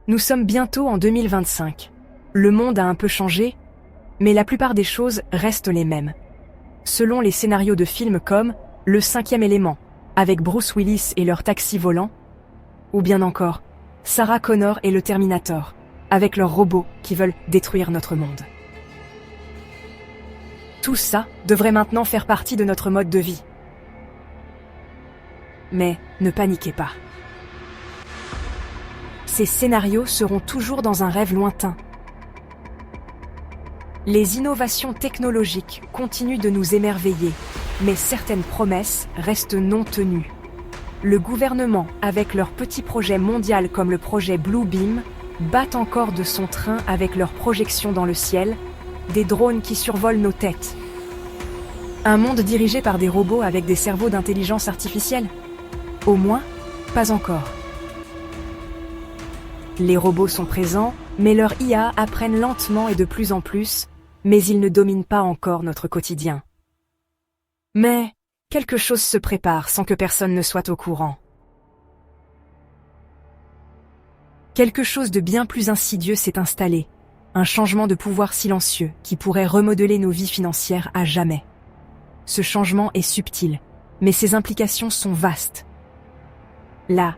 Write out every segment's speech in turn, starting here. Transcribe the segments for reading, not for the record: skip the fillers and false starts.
Nous sommes bientôt en 2025. Le monde a un peu changé, mais la plupart des choses restent les mêmes. Selon les scénarios de films comme Le Cinquième Élément, avec Bruce Willis et leur taxi volant, ou bien encore Sarah Connor et le Terminator, avec leurs robots qui veulent détruire notre monde. Tout ça devrait maintenant faire partie de notre mode de vie. Mais ne paniquez pas. Ces scénarios seront toujours dans un rêve lointain. Les innovations technologiques continuent de nous émerveiller, mais certaines promesses restent non tenues. Le gouvernement, avec leur petit projet mondial comme le projet Blue Beam, bat encore de son train avec leurs projections dans le ciel, des drones qui survolent nos têtes. Un monde dirigé par des robots avec des cerveaux d'intelligence artificielle? Au moins, pas encore. Les robots sont présents, mais leurs IA apprennent lentement et de plus en plus, mais ils ne dominent pas encore notre quotidien. Mais quelque chose se prépare sans que personne ne soit au courant. Quelque chose de bien plus insidieux s'est installé, un changement de pouvoir silencieux qui pourrait remodeler nos vies financières à jamais. Ce changement est subtil, mais ses implications sont vastes. La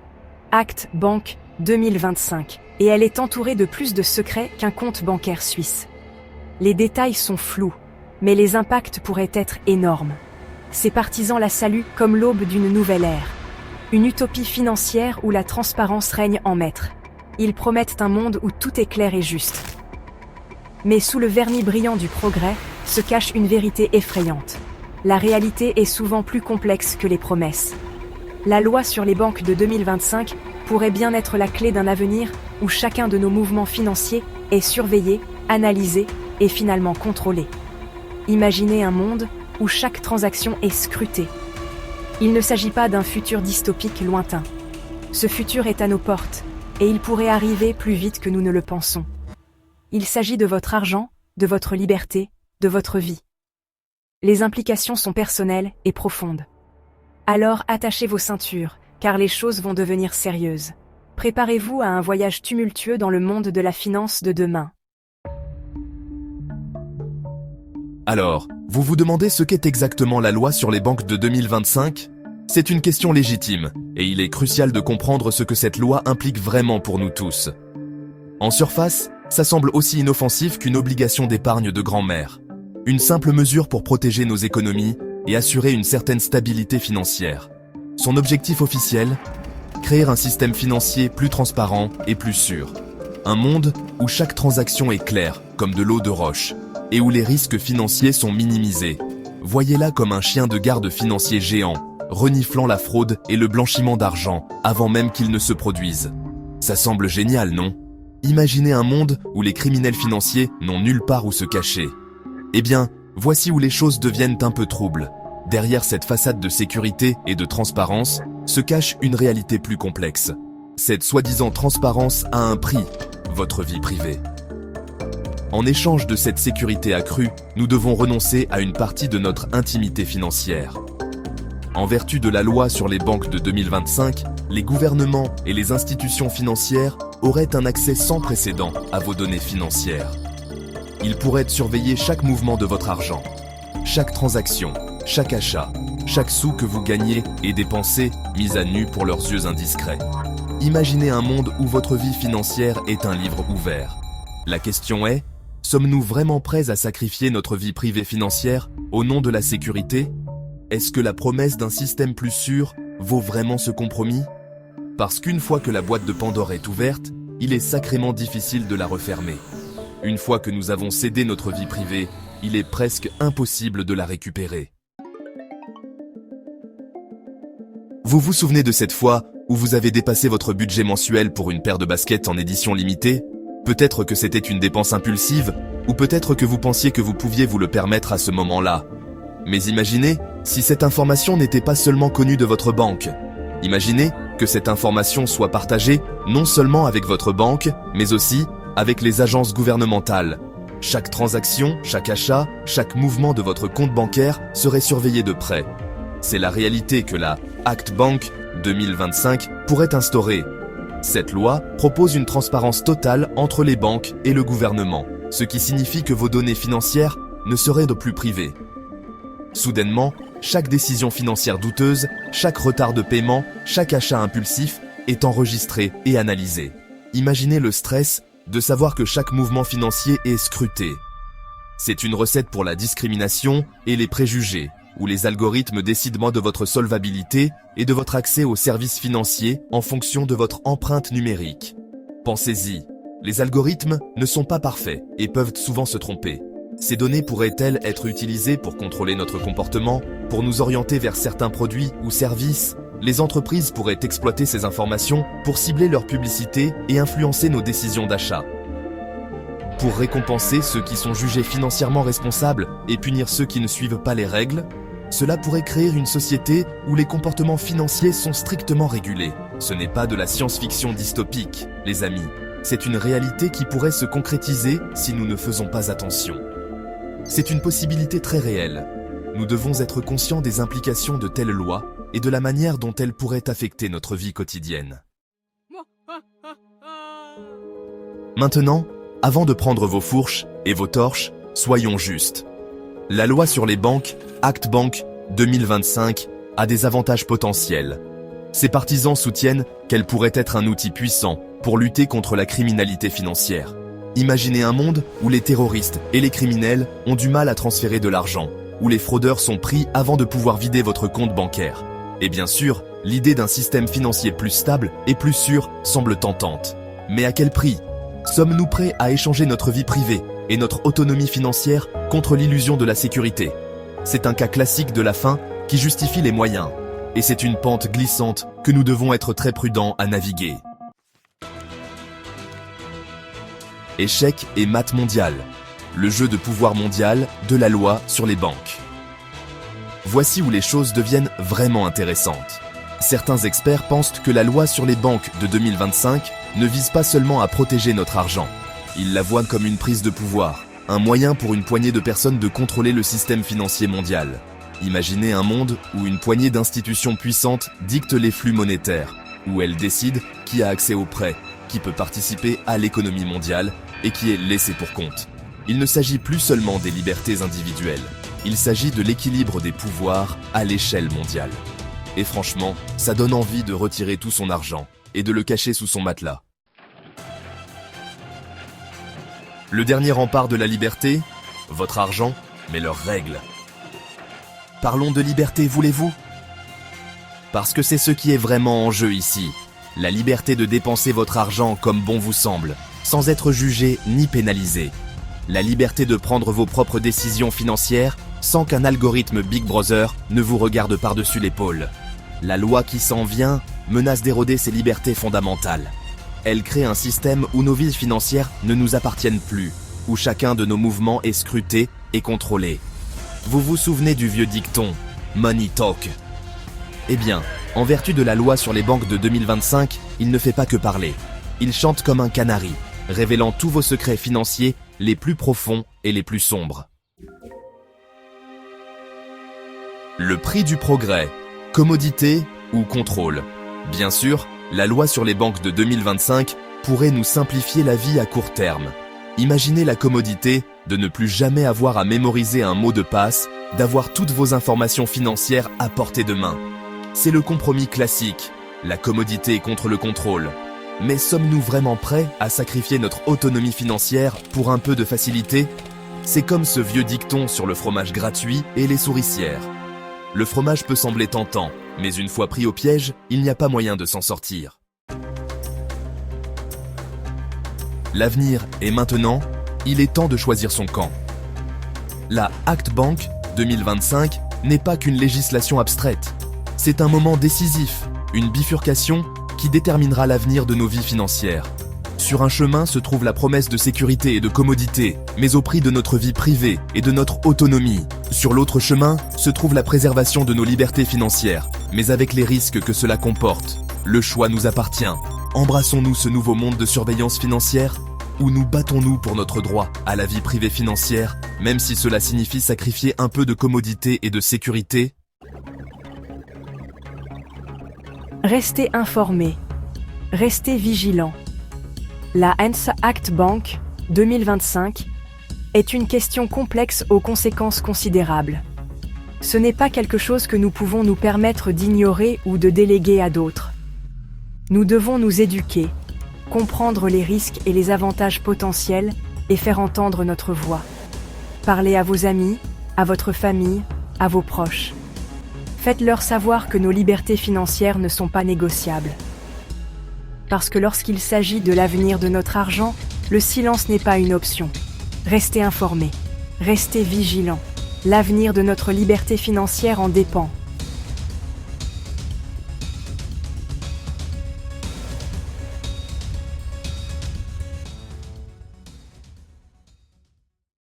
Act Bank 2025, et elle est entourée de plus de secrets qu'un compte bancaire suisse. Les détails sont flous, mais les impacts pourraient être énormes. Ses partisans la saluent comme l'aube d'une nouvelle ère. Une utopie financière où la transparence règne en maître. Ils promettent un monde où tout est clair et juste. Mais sous le vernis brillant du progrès se cache une vérité effrayante. La réalité est souvent plus complexe que les promesses. La loi sur les banques de 2025 pourrait bien être la clé d'un avenir où chacun de nos mouvements financiers est surveillé, analysé et finalement contrôlé. Imaginez un monde où chaque transaction est scrutée. Il ne s'agit pas d'un futur dystopique lointain. Ce futur est à nos portes, et il pourrait arriver plus vite que nous ne le pensons. Il s'agit de votre argent, de votre liberté, de votre vie. Les implications sont personnelles et profondes. Alors attachez vos ceintures, car les choses vont devenir sérieuses. Préparez-vous à un voyage tumultueux dans le monde de la finance de demain. Alors, vous vous demandez ce qu'est exactement la loi sur les banques de 2025 ? C'est une question légitime, et il est crucial de comprendre ce que cette loi implique vraiment pour nous tous. En surface, ça semble aussi inoffensif qu'une obligation d'épargne de grand-mère. Une simple mesure pour protéger nos économies et assurer une certaine stabilité financière. Son objectif officiel ? Créer un système financier plus transparent et plus sûr. Un monde où chaque transaction est claire, comme de l'eau de roche, et où les risques financiers sont minimisés. Voyez-la comme un chien de garde financier géant, reniflant la fraude et le blanchiment d'argent avant même qu'ils ne se produisent. Ça semble génial, non ? Imaginez un monde où les criminels financiers n'ont nulle part où se cacher. Eh bien, voici où les choses deviennent un peu troubles. Derrière cette façade de sécurité et de transparence se cache une réalité plus complexe. Cette soi-disant transparence a un prix, votre vie privée. En échange de cette sécurité accrue, nous devons renoncer à une partie de notre intimité financière. En vertu de la loi sur les banques de 2025, les gouvernements et les institutions financières auraient un accès sans précédent à vos données financières. Ils pourraient surveiller chaque mouvement de votre argent, chaque transaction, chaque achat, chaque sou que vous gagnez et dépensez, mis à nu pour leurs yeux indiscrets. Imaginez un monde où votre vie financière est un livre ouvert. La question est, sommes-nous vraiment prêts à sacrifier notre vie privée financière au nom de la sécurité ? Est-ce que la promesse d'un système plus sûr vaut vraiment ce compromis ? Parce qu'une fois que la boîte de Pandore est ouverte, il est sacrément difficile de la refermer. Une fois que nous avons cédé notre vie privée, il est presque impossible de la récupérer. Vous vous souvenez de cette fois où vous avez dépassé votre budget mensuel pour une paire de baskets en édition limitée ? Peut-être que c'était une dépense impulsive, ou peut-être que vous pensiez que vous pouviez vous le permettre à ce moment-là. Mais imaginez si cette information n'était pas seulement connue de votre banque. Imaginez que cette information soit partagée non seulement avec votre banque, mais aussi avec les agences gouvernementales. Chaque transaction, chaque achat, chaque mouvement de votre compte bancaire serait surveillé de près. C'est la réalité que la Act Bank 2025 pourrait instaurer. Cette loi propose une transparence totale entre les banques et le gouvernement, ce qui signifie que vos données financières ne seraient de plus privées. Soudainement, chaque décision financière douteuse, chaque retard de paiement, chaque achat impulsif est enregistré et analysé. Imaginez le stress de savoir que chaque mouvement financier est scruté. C'est une recette pour la discrimination et les préjugés, où les algorithmes décident de votre solvabilité et de votre accès aux services financiers en fonction de votre empreinte numérique. Pensez-y, les algorithmes ne sont pas parfaits et peuvent souvent se tromper. Ces données pourraient-elles être utilisées pour contrôler notre comportement, pour nous orienter vers certains produits ou services? Les entreprises pourraient exploiter ces informations pour cibler leur publicité et influencer nos décisions d'achat. Pour récompenser ceux qui sont jugés financièrement responsables et punir ceux qui ne suivent pas les règles, cela pourrait créer une société où les comportements financiers sont strictement régulés. Ce n'est pas de la science-fiction dystopique, les amis. C'est une réalité qui pourrait se concrétiser si nous ne faisons pas attention. C'est une possibilité très réelle. Nous devons être conscients des implications de telles lois et de la manière dont elles pourraient affecter notre vie quotidienne. Maintenant, avant de prendre vos fourches et vos torches, soyons justes. La loi sur les banques, Act Bank 2025, a des avantages potentiels. Ses partisans soutiennent qu'elle pourrait être un outil puissant pour lutter contre la criminalité financière. Imaginez un monde où les terroristes et les criminels ont du mal à transférer de l'argent, où les fraudeurs sont pris avant de pouvoir vider votre compte bancaire. Et bien sûr, l'idée d'un système financier plus stable et plus sûr semble tentante. Mais à quel prix ? Sommes-nous prêts à échanger notre vie privée et notre autonomie financière contre l'illusion de la sécurité ? C'est un cas classique de la fin qui justifie les moyens. Et c'est une pente glissante que nous devons être très prudents à naviguer. Échec et maths mondial. Le jeu de pouvoir mondial de la loi sur les banques. Voici où les choses deviennent vraiment intéressantes. Certains experts pensent que la loi sur les banques de 2025 ne vise pas seulement à protéger notre argent. Ils la voient comme une prise de pouvoir, un moyen pour une poignée de personnes de contrôler le système financier mondial. Imaginez un monde où une poignée d'institutions puissantes dicte les flux monétaires, où elles décident qui a accès aux prêts, qui peut participer à l'économie mondiale et qui est laissé pour compte. Il ne s'agit plus seulement des libertés individuelles, il s'agit de l'équilibre des pouvoirs à l'échelle mondiale. Et franchement, ça donne envie de retirer tout son argent et de le cacher sous son matelas. Le dernier rempart de la liberté, votre argent, mais leurs règles. Parlons de liberté, voulez-vous ? Parce que c'est ce qui est vraiment en jeu ici. La liberté de dépenser votre argent comme bon vous semble, sans être jugé ni pénalisé. La liberté de prendre vos propres décisions financières sans qu'un algorithme Big Brother ne vous regarde par-dessus l'épaule. La loi qui s'en vient menace d'éroder ces libertés fondamentales. Elle crée un système où nos vies financières ne nous appartiennent plus, où chacun de nos mouvements est scruté et contrôlé. Vous vous souvenez du vieux dicton « Money Talk ». Eh bien, en vertu de la loi sur les banques de 2025, il ne fait pas que parler. Il chante comme un canari, révélant tous vos secrets financiers les plus profonds et les plus sombres. Le prix du progrès, commodité ou contrôle. Bien sûr, la loi sur les banques de 2025 pourrait nous simplifier la vie à court terme. Imaginez la commodité de ne plus jamais avoir à mémoriser un mot de passe, d'avoir toutes vos informations financières à portée de main. C'est le compromis classique, la commodité contre le contrôle. Mais sommes-nous vraiment prêts à sacrifier notre autonomie financière pour un peu de facilité ? C'est comme ce vieux dicton sur le fromage gratuit et les souricières. Le fromage peut sembler tentant, mais une fois pris au piège, il n'y a pas moyen de s'en sortir. L'avenir est maintenant, il est temps de choisir son camp. La Act Bank 2025 n'est pas qu'une législation abstraite. C'est un moment décisif, une bifurcation qui déterminera l'avenir de nos vies financières. Sur un chemin se trouve la promesse de sécurité et de commodité, mais au prix de notre vie privée et de notre autonomie. Sur l'autre chemin se trouve la préservation de nos libertés financières, mais avec les risques que cela comporte. Le choix nous appartient. Embrassons-nous ce nouveau monde de surveillance financière ou nous battons-nous pour notre droit à la vie privée financière, même si cela signifie sacrifier un peu de commodité et de sécurité ? Restez informés. Restez vigilants. La Hans Act Bank 2025 est une question complexe aux conséquences considérables. Ce n'est pas quelque chose que nous pouvons nous permettre d'ignorer ou de déléguer à d'autres. Nous devons nous éduquer, comprendre les risques et les avantages potentiels et faire entendre notre voix. Parlez à vos amis, à votre famille, à vos proches. Faites-leur savoir que nos libertés financières ne sont pas négociables. Parce que lorsqu'il s'agit de l'avenir de notre argent, le silence n'est pas une option. Restez informés, restez vigilants. L'avenir de notre liberté financière en dépend.